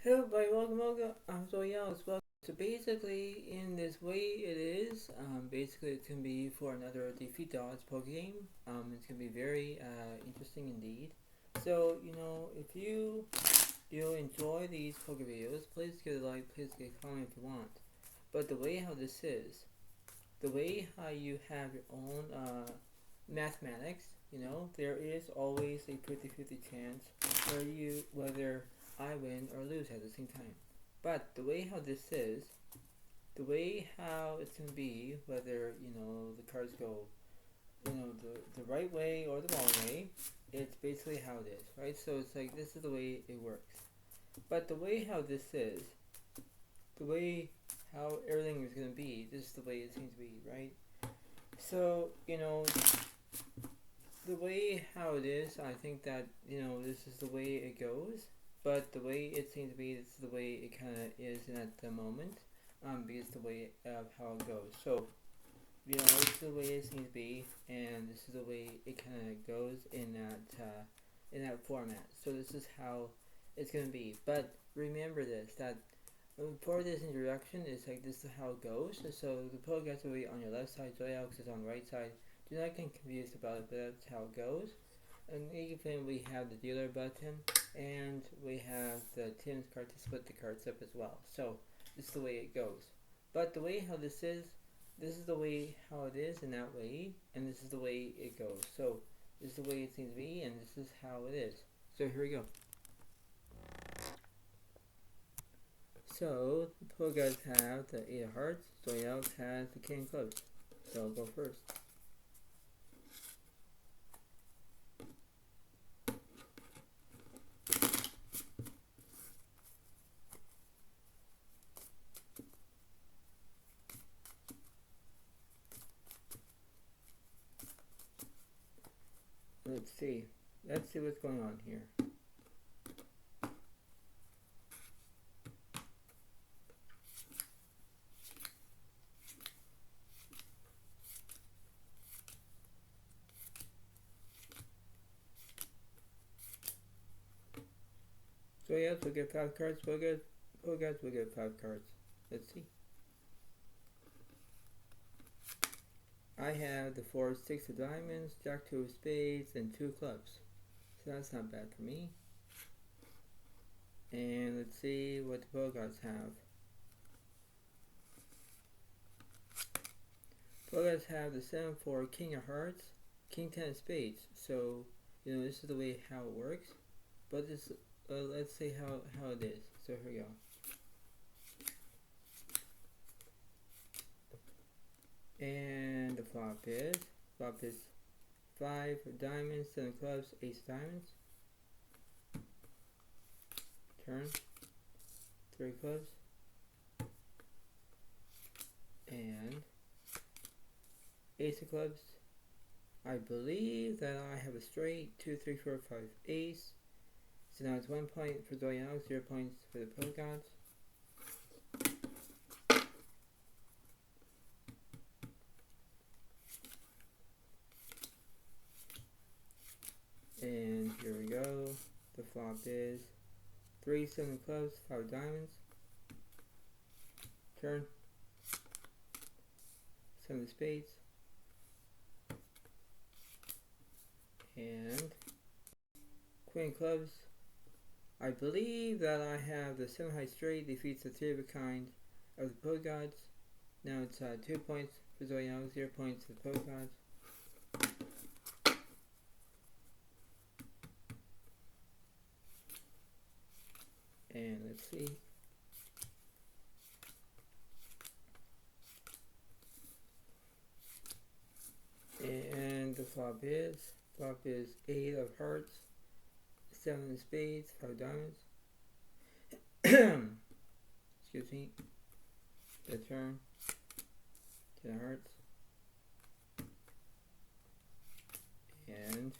Hello everybody, welcome. I'm Zodiac Alex. Welcome. So basically, in this way, it is. Basically, it's gonna be for another defeat dodge poke game. It's gonna be very interesting indeed. So if you enjoy these poke videos, please give a like, please give a comment if you want. But the way how this is, the way how you have your own mathematics, there is always a 50-50 chance whether I win or lose at the same time. But the way how this is, the way how it's gonna be, whether the cards go, the right way or the wrong way, it's basically how it is, right? So it's like this is the way it works. But the way how this is, the way how everything is gonna be, this is the way it seems to be, right? So the way how it is, I think that this is the way it goes. But the way it seems to be, this is the way it kind of is at the moment, because the way of how it goes. So this is the way it seems to be, and this is the way it kind of goes in that format. So this is how it's gonna be. But remember this, that for this introduction, it's like this is how it goes. So the podcast will be on your left side, Joy Alex is on the right side. Do not get confused about it, but that's how it goes. And even we have the dealer button, and we have the Tim's card to split the cards up as well. So this is the way it goes. But the way how this is the way how it is in that way, and this is the way it goes. So this is the way it seems to be, and this is how it is. So here we go. So the pro guys have the 8 of hearts, Joy Alex has the king of clubs. So I'll go first. Let's see what's going on here. So yes, we'll get 5 cards. We'll get 5 cards. Let's see. I have the 4, 6 of diamonds, Jack 2 of spades, and 2 clubs. So that's not bad for me. And let's see what the Bogarts have. Bogarts have the 7 for king of hearts, king 10 of spades. So this is the way how it works. But this let's see how it is. So here we go. And the flop is 5 of diamonds, 7 of clubs, ace of diamonds. Turn 3 clubs, and ace of clubs. I believe that I have a straight 2, 3, 4, 5 ace. So now it's 1 point for Zoe Alex, 0 points for the pro gods. And here we go. The flop is 3, 7 of clubs, 5 diamonds. Turn 7 of spades. And queen of clubs. I believe that I have the 7 high straight defeats the 3 of a kind of the pro gods. Now it's 2 points for Zoe Alex, 0 points for the pro gods. And let's see. And the flop is 8 of hearts, 7 of spades, 5 diamonds. Excuse me. The turn. 10 of hearts. And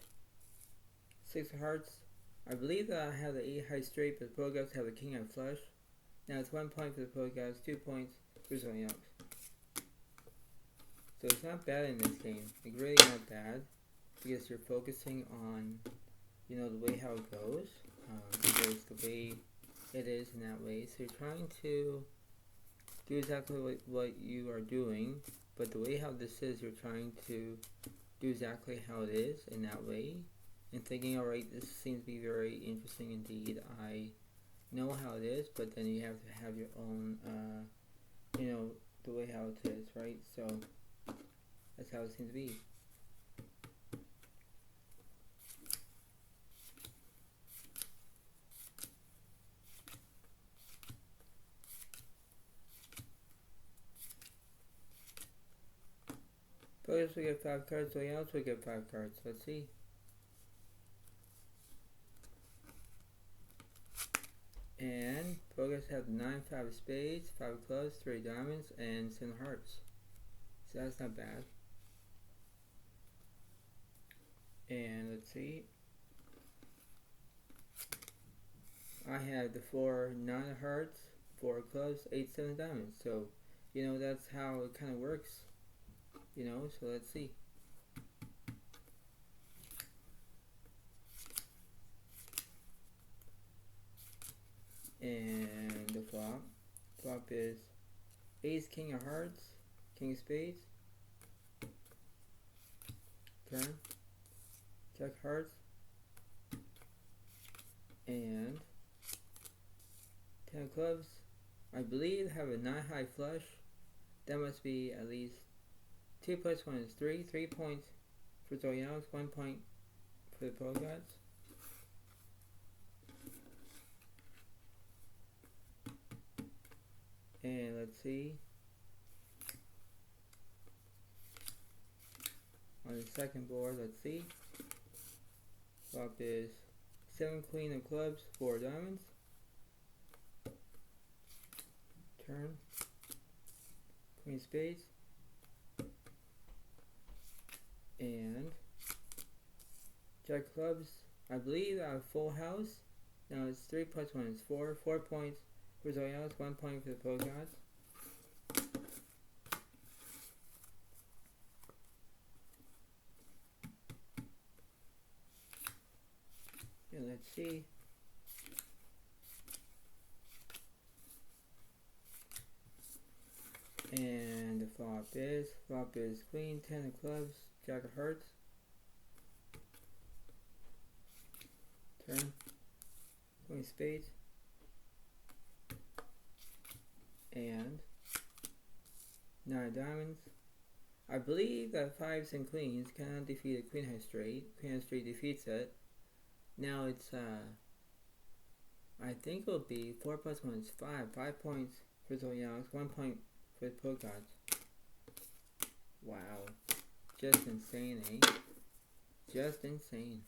6 of hearts. I believe that I have the 8 high straight, but the pro guys have the king of flush. Now it's 1 point for the pro guys, 2 points for Zoe Alex. So it's not bad in this game. Like really not bad, because you're focusing on the way how it goes, because the way it is in that way. So you're trying to do exactly what you are doing, but the way how this is, you're trying to do exactly how it is in that way, and thinking, alright, this seems to be very interesting indeed. I know how it is, but then you have to have your own, the way how it is, right? So that's how it seems to be. Players will get 5 cards, layouts will get 5 cards. Let's see. And progress have 9, 5 spades, 5 clubs, 3 diamonds, and 7 hearts. So that's not bad. And let's see. I have the 4, 9 hearts, 4 clubs, 8, 7 diamonds. So, that's how it kind of works. So let's see. And the flop. Flop is ace, king of hearts, king of spades. Turn. Jack hearts. And 10 of clubs. I believe have a 9 high flush. That must be at least 2 plus 1 is 3. 3 points for Zodiac Alex, 1 point for the Pro Gods. And let's see. On the second board, let's see. Flop is 7 queen of clubs, 4 diamonds. Turn. Queen spades. And Jack clubs. I believe I have full house. Now it's 3 plus 1 is 4. 4 points for Zodiac Alex, 1 point for the Pro Gods. And let's see. And the flop is queen, 10 of clubs, jack of hearts. Turn. Queen spades. And 9 diamonds. I believe that 5s and queens cannot defeat a queen high straight. Queen high straight defeats it. Now it's I think it'll be 4 plus 1 is 5. 5 points for Zodiac Alex, 1 point for the Pro Gods. Wow. Just insane, eh? Just insane.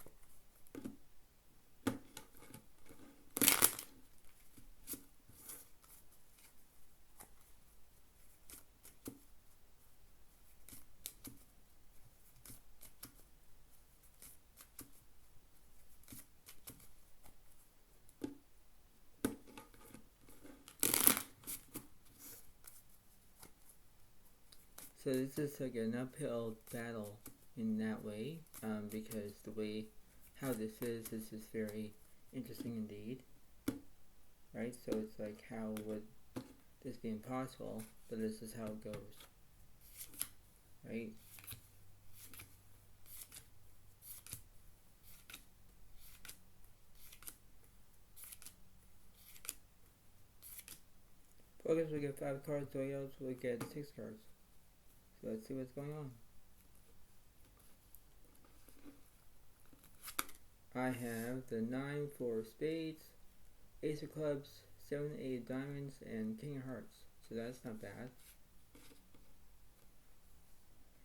So this is like an uphill battle in that way, because the way how this is very interesting indeed, right? So it's like, how would this be impossible? But this is how it goes, right? Focus will get 5 cards, Zodiac will get 6 cards. So let's see what's going on. I have the 9 for spades, ace of clubs, 7, 8 of diamonds, and king of hearts. So that's not bad.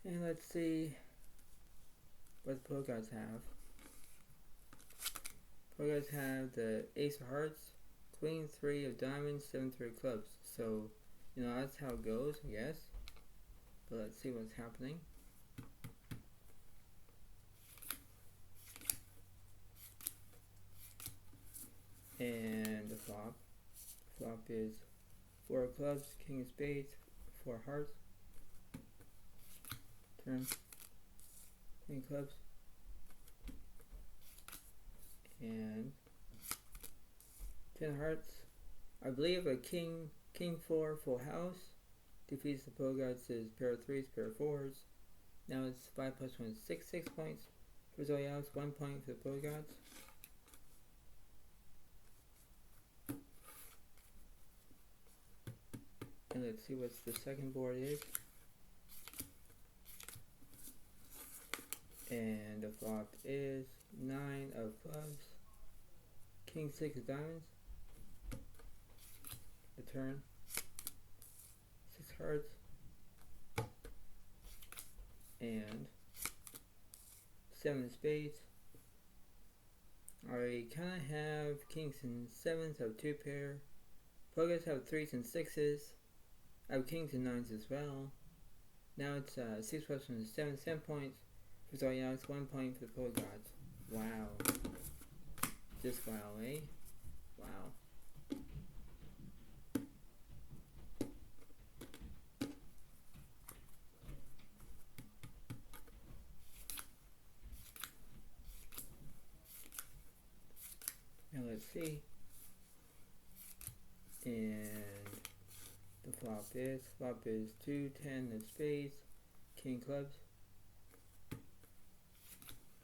And let's see what the Pro Gods have. Pro Gods have the ace of hearts, queen 3 of diamonds, 7, 3 of clubs. So, that's how it goes, I guess. But let's see what's happening. And the flop. Flop is 4 of clubs, king of spades, 4 hearts. Turn. King of clubs. And 10 hearts, I believe a king 4 full house defeats the Bogarts' pair of 3s, pair of 4s. Now it's 5 plus 1 is 6 points for Zodiac Alex, 1 point for the Bogarts. And let's see what the second board is. And the flop is 9 of clubs, king 6 of diamonds, the turn, 6 hearts, and 7 of spades. I kind of have kings and 7s, I have 2 pair. Pogas have 3s and 6s. I have kings and 9s as well. Now it's 6 plus 1 is 7 points. For Zodiac Alex, 1 point for the Pogarts. Wow. Just wow, eh? Wow. Now let's see. And the flop is 2, 10 of spades, king clubs.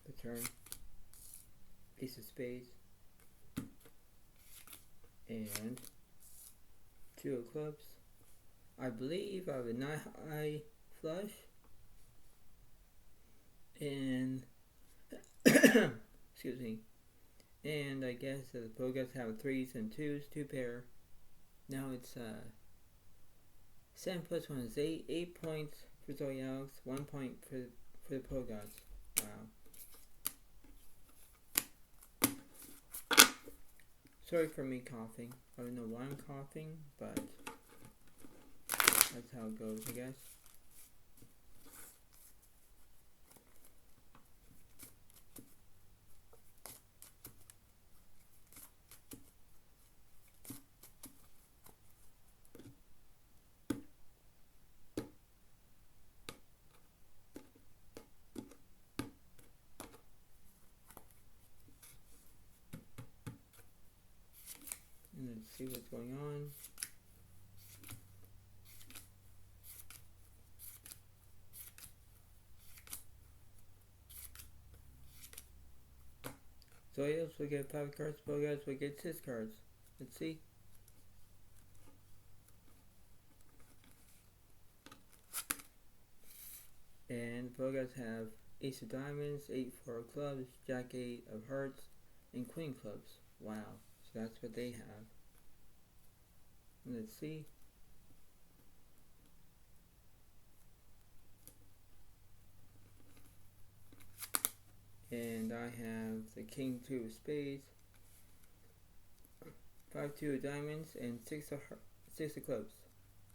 The turn, ace of spades, and 2 of clubs. I believe I have a 9 high flush, and excuse me, and I guess the Pogas have 3s and 2s, 2 pair. Now it's 7 plus 1 is 8 points for Zodiac Alex, 1 point for the Pogas. Wow. Sorry for me coughing. I don't know why I'm coughing, but that's how it goes, I guess. Let's see what's going on. Zodiac will get 5 cards, Pogas will get 6 cards. Let's see. And Pogas have ace of diamonds, 8, 4 of clubs, jack 8 of hearts, and queen clubs. Wow. So that's what they have. Let's see. And I have the king 2 of spades, 5, 2 of diamonds, and 6 of clubs.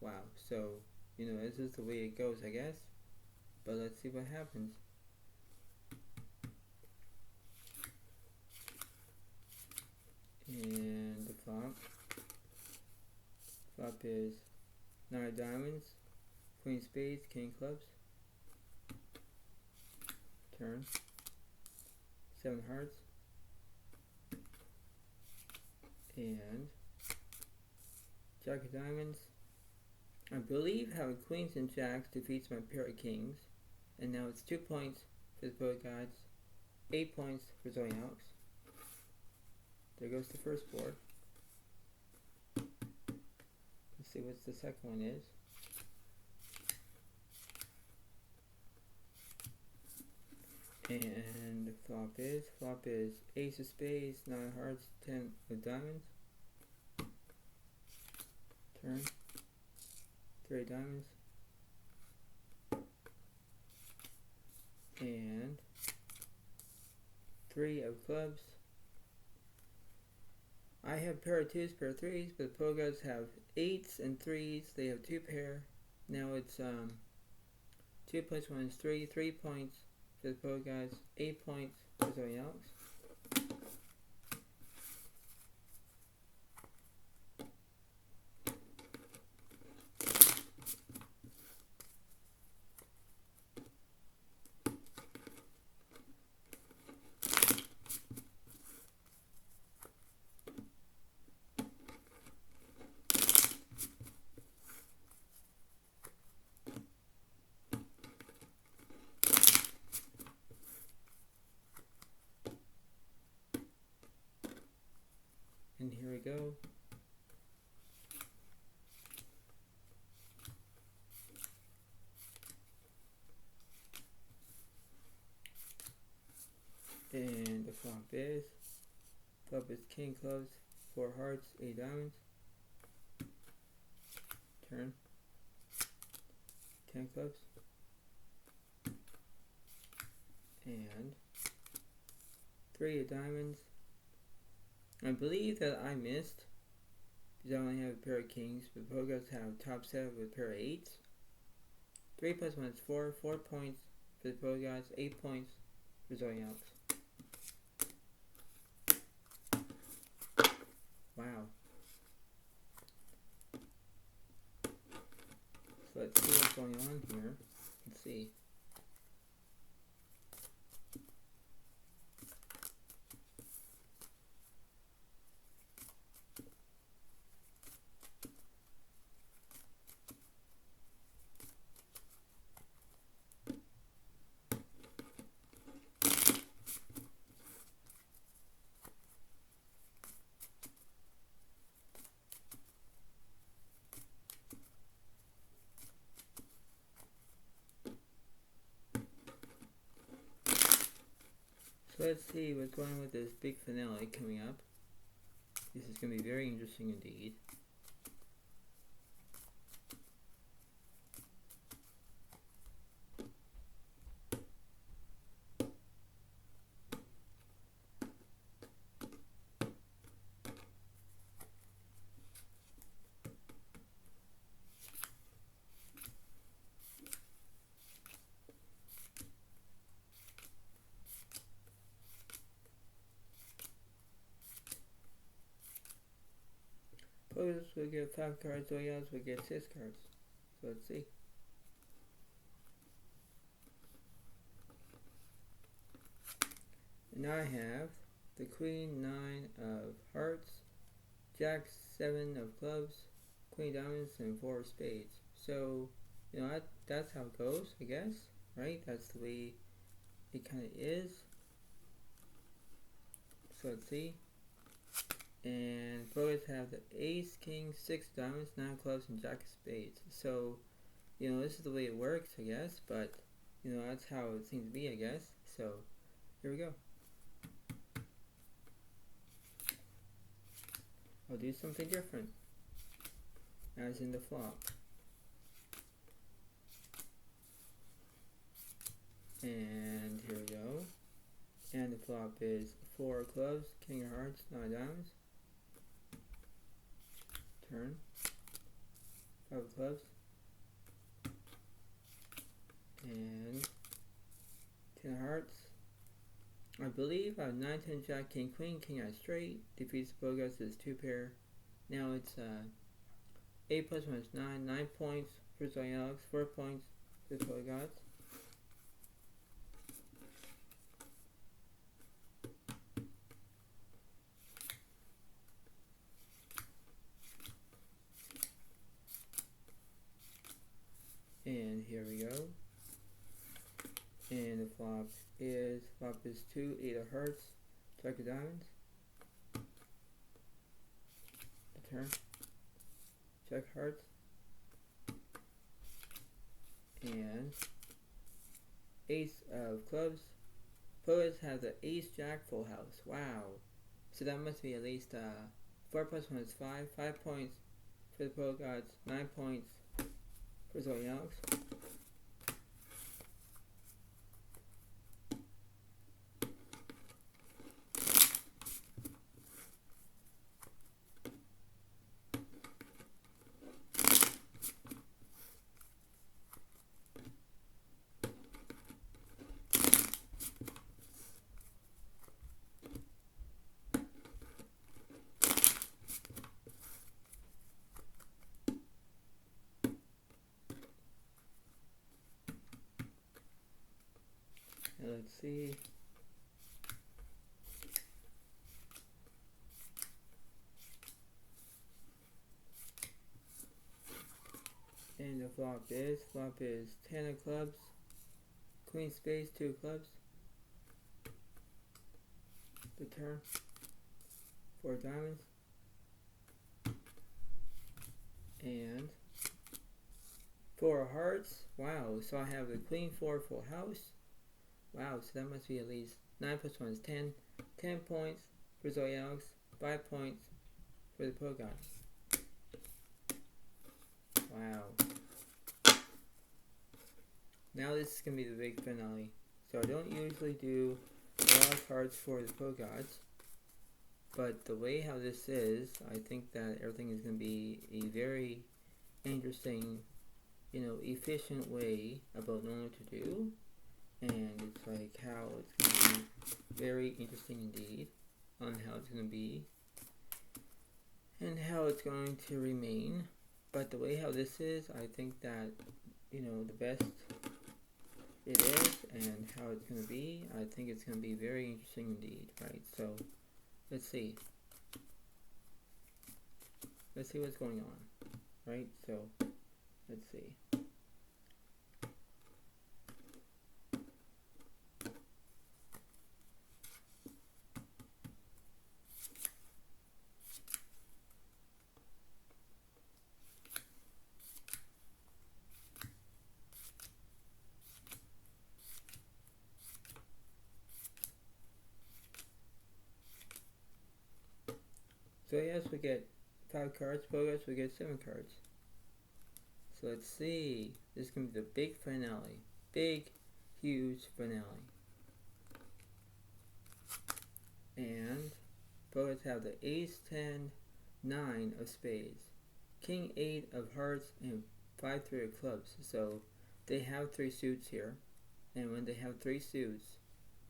Wow. So, you know, this is the way it goes, I guess. But let's see what happens. And the flop is 9 of diamonds, queen spades, king clubs. Turn, 7 hearts, and jack of diamonds. I believe how queens and jacks defeats my pair of kings, and now it's 2 points for the Pogarts, 8 points for Zodiac Alex. There goes the first board. Let's see what the second one is. And the flop is ace of spades, 9 of hearts, 10 of diamonds. Turn, 3 of diamonds. And 3 of clubs. I have pair of 2s, pair of 3s, but the Pogas have 8s and 3s. They have 2 pair. Now it's 2 plus 1 is 3. 3 points for the Pogas. 8 points for Zodiac Alex. And here we go. And the flop is king clubs, 4 hearts, 8 diamonds. Turn. 10 clubs. And 3 of diamonds. I believe that I missed because I only have a pair of kings, but the Pogots have top set with a pair of 8s. 3 plus 1 is 4. 4 points for the Pogots, 8 points for Zodiac Alex. Wow. So let's see what's going on here. Let's see. So let's see what's going on with this big finale coming up. This is going to be very interesting indeed. Players will get 5 cards, Zodiacs will get 6 cards. So let's see. And I have the Queen 9 of hearts, Jack 7 of clubs, Queen diamonds, and 4 of spades. So, you know, that's how it goes, I guess, right? That's the way it kind of is. So let's see. And players have the ace, king, 6 diamonds, 9 clubs, and jack of spades. So, you know, this is the way it works, I guess, but, you know, that's how it seems to be, I guess. So, here we go. I'll do something different, as in the flop. And here we go. And the flop is 4 clubs, king of hearts, 9 diamonds. Turn. 5 of clubs. And 10 of hearts. I believe I have 9, 10, jack, king, queen, king out straight. Defeats the Pogots is 2 pair. Now it's 8 plus 1 is 9. 9 points for Zodiac Alex, 4 points for the Pogots. And here we go. And the flop is 2, 8 of hearts, jack of diamonds. The turn. Jack hearts. And ace of clubs. Poets have the ace jack full house. Wow. So that must be at least 4 plus 1 is 5. 5 points for the Pogots, 9 points for Zodiac Alex. Let's see. And the flop is 10 of clubs, queen spades, 2 of clubs. The turn, 4 diamonds, And 4 of hearts. Wow, so I have the queen 4 full house. Wow, so that must be at least 9 plus 1 is 10. 10 points for Zodiac Alex. 5 points for the Pro God. Wow. Now this is going to be the big finale. So I don't usually do a lot of cards for the Pro Gods. But the way how this is, I think that everything is going to be a very interesting, efficient way about knowing what to do. And it's like how it's going to be very interesting indeed on how it's going to be and how it's going to remain. But the way how this is, I think that, the best it is and how it's going to be, I think it's going to be very interesting indeed, right? So, let's see. Let's see what's going on, right? So, let's see. So yes, we get 5 cards, progress, we get 7 cards. So let's see. This is going to be the big finale. Big, huge finale. And progress have the Ace, 10, 9 of spades, King, 8 of hearts, and 5, 3 of clubs. So they have 3 suits here. And when they have 3 suits,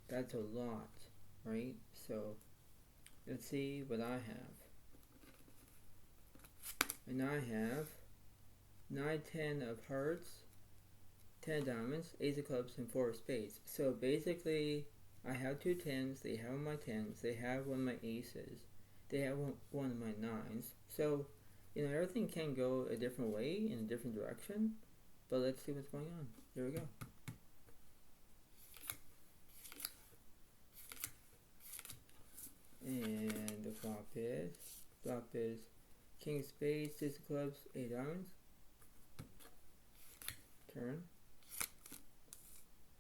that's a lot, right? So let's see what I have. And I have 9, 10 of hearts, 10 diamonds, Ace of clubs, and 4 of spades. So basically, I have 2 10s, they have my 10s, they have one of my aces, they have one of my 9s. So, everything can go a different way, in a different direction. But let's see what's going on. Here we go. And the flop is King of spades, 6 of clubs, 8 diamonds. Turn.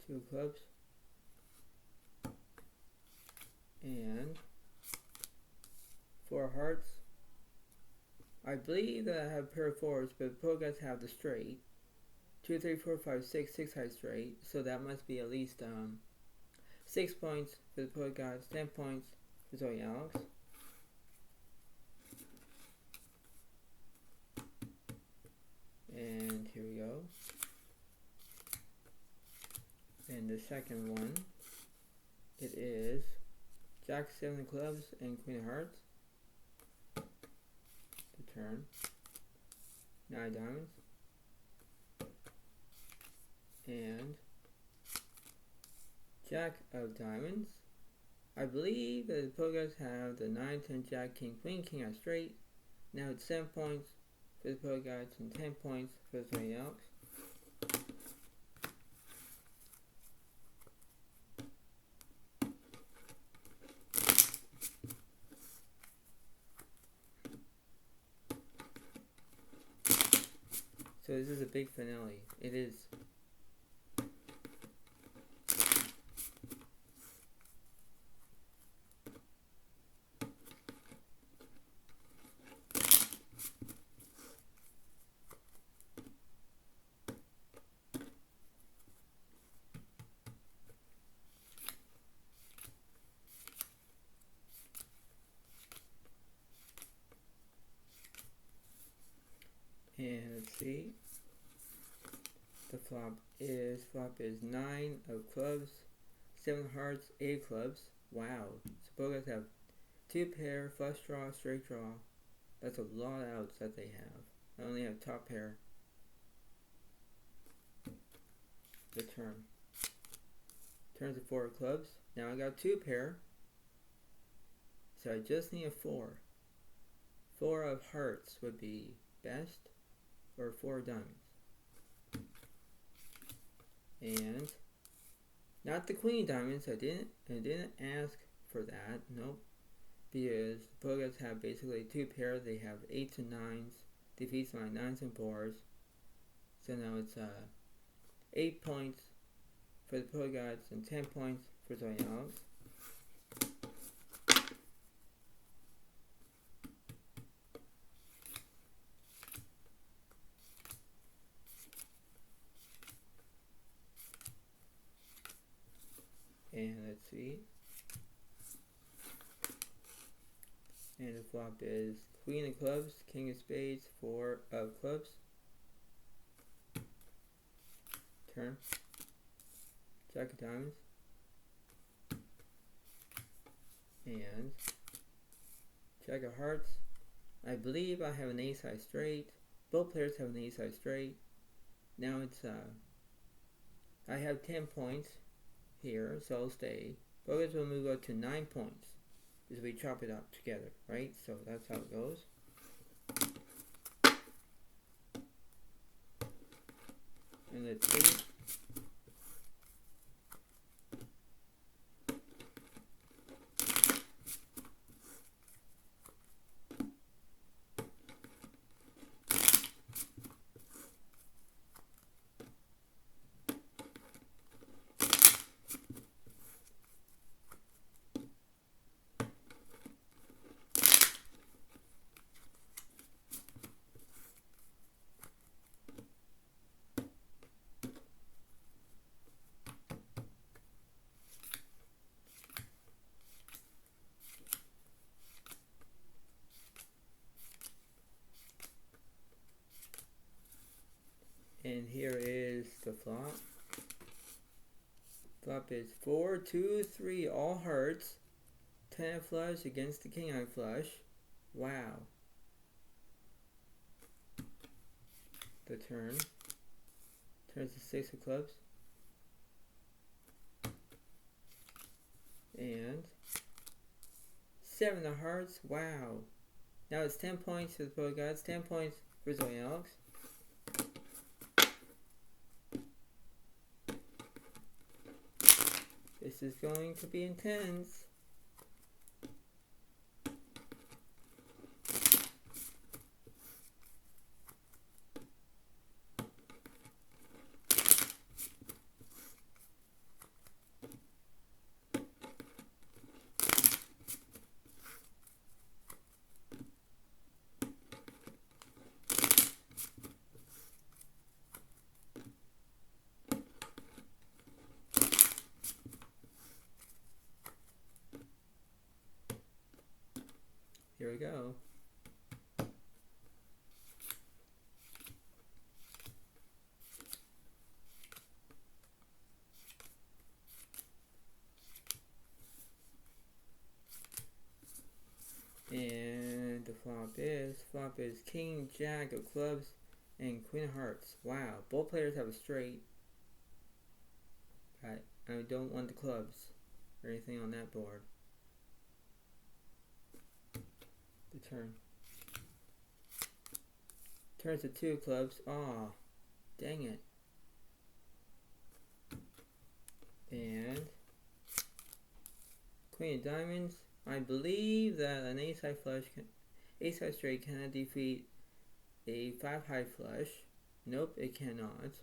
2 of clubs. And 4 of hearts. I believe that I have a pair of 4s, but the pro guys have the straight. 2, 3, 4, 5, 6, 6 high straight. So that must be at least 6 points for the pro guys, 10 points for Zodiac Alex. And here we go. And the second one, it is Jack, 7 of clubs, and Queen of hearts. The turn. 9 diamonds. And Jack of diamonds. I believe that the pro guys have the 9, 10, Jack, King, Queen, King out straight. Now it's 7 points for the pro guys and 10 points for the Zodiac Alex. So this is a big finale. It is. And let's see. The flop is 9 of clubs, 7 hearts, 8 clubs. Wow. So both guys have 2 pair, flush draw, straight draw. That's a lot of outs that they have. I only have top pair. The turn. Turns to 4 of clubs. Now I got 2 pair. So I just need a 4. 4 of hearts would be best. Or 4 diamonds. And not the queen diamonds. I didn't ask for that. Nope. Because the pro guys have basically 2 pairs. They have 8s and 9s. defeats my 9s and 4s. So now it's 8 points for the Pro Gods and 10 points for Zodiac Alex. And let's see. And the flop is Queen of Clubs, King of Spades, 4 of Clubs. Turn. Jack of Diamonds. And Jack of Hearts. I believe I have an ace-high straight. Both players have an ace-high straight. Now it's I have 10 points here, so I'll stay. Both will move up to 9 points as we chop it up together, right? So that's how it goes. And let's see. And here is the flop. Flop is 4, 2, 3, all hearts. 10 flush against the king eye flush. Wow. The turn. Turns to 6 of clubs. And 7 of hearts. Wow. Now it's 10 points for the Pro Gods, 10 points for Zodiac Alex. This is going to be intense. Here we go. And the flop is King, Jack of Clubs, and Queen of Hearts. Wow, both players have a straight. But I don't want the clubs or anything on that board. The turn. Turns to 2 clubs. Aw, dang it. And Queen of Diamonds. I believe that an ace-high flush, ace-high straight cannot defeat a 5-high flush. Nope, it cannot.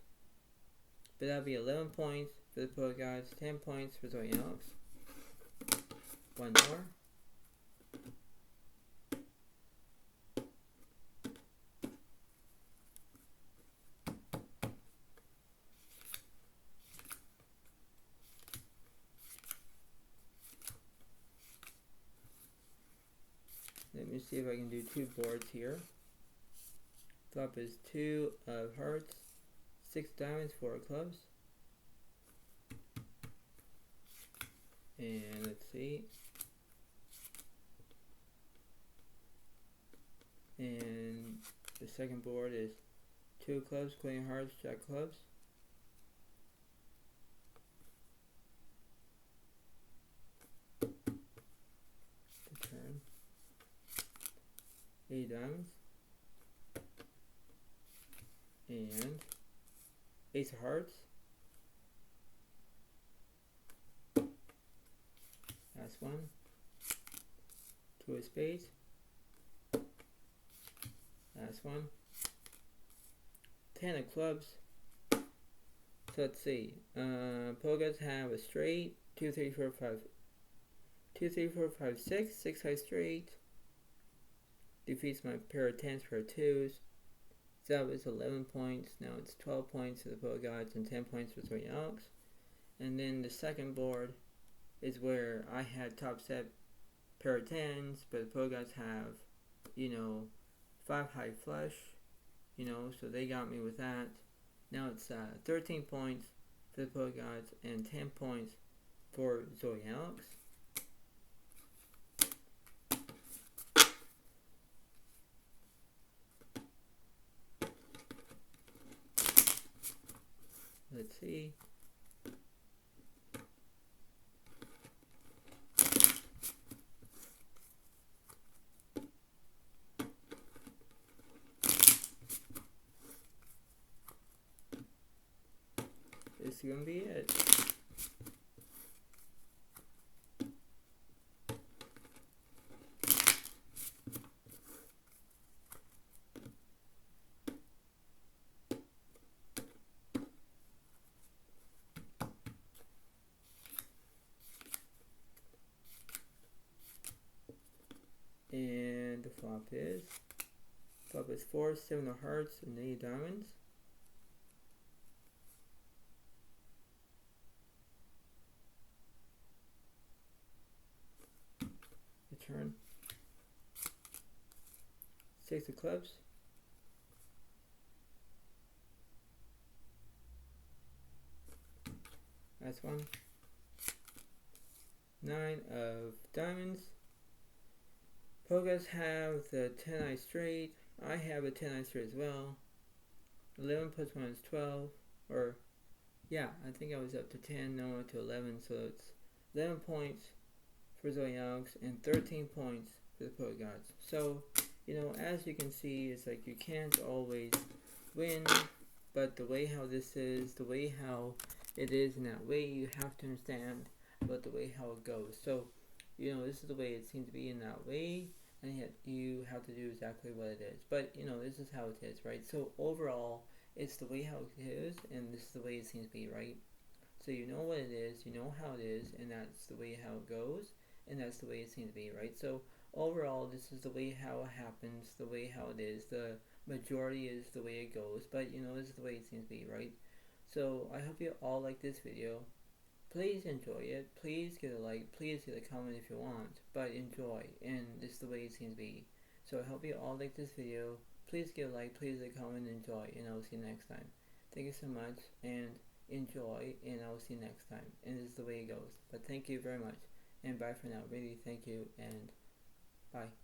But that'll be 11 points for the Pro Gods, 10 points for Zodiac Alex. One more. Let me see if I can do 2 boards here. Flop is 2 of hearts, 6 diamonds, 4 of clubs. And let's see. And the second board is 2 of clubs, Queen of Hearts, Jack of Clubs. The turn. 8 diamonds. And Ace of Hearts. Last one. 2 of Spades. Last one. 10 of clubs. So let's see. Polka dots have a straight, 2, 3, 4, 5, 2, 3, 4, 5, 6, 6 high straight. Defeats my pair of 10s, pair of 2s. So that was 11 points. Now it's 12 points for the polka dots and 10 points for Zodiac Alex. And then the second board is where I had top set pair of 10s, but the polka dots have, 5 high flush, so they got me with that. Now it's 13 points for the polka dots and 10 points for Zodiac Alex. Let's see. This is gonna be it. And the flop is 4, 7 of hearts, and 8 diamonds. Turn. 6 of clubs. That's 1. 9 of diamonds. Polka dots have the 10 eye straight. I have a 10 eye straight as well. 11 plus 1 is 12. Or, yeah, I think I was up to 10, now I'm to 11, so it's 11 points for Zodiac Alex and 13 points for the polka dots. So, as you can see, it's like you can't always win, but the way how this is, the way how it is in that way, you have to understand about the way how it goes. So, this is the way it seems to be in that way, and yet you have to do exactly what it is. But, this is how it is, right? So, overall, it's the way how it is, and this is the way it seems to be, right? So, you know what it is, you know how it is, and that's the way how it goes, and that's the way it seems to be, right? So, overall, this is the way how it happens, the way how it is, the majority is the way it goes, but, this is the way it seems to be, right? So, I hope you all like this video. Please enjoy it. Please get a like. Please get a comment if you want. But enjoy. And this is the way it seems to be. So I hope you all like this video. Please get a like. Please get a comment. Enjoy. And I will see you next time. Thank you so much. And enjoy. And I will see you next time. And this is the way it goes. But thank you very much. And bye for now. Really thank you. And bye.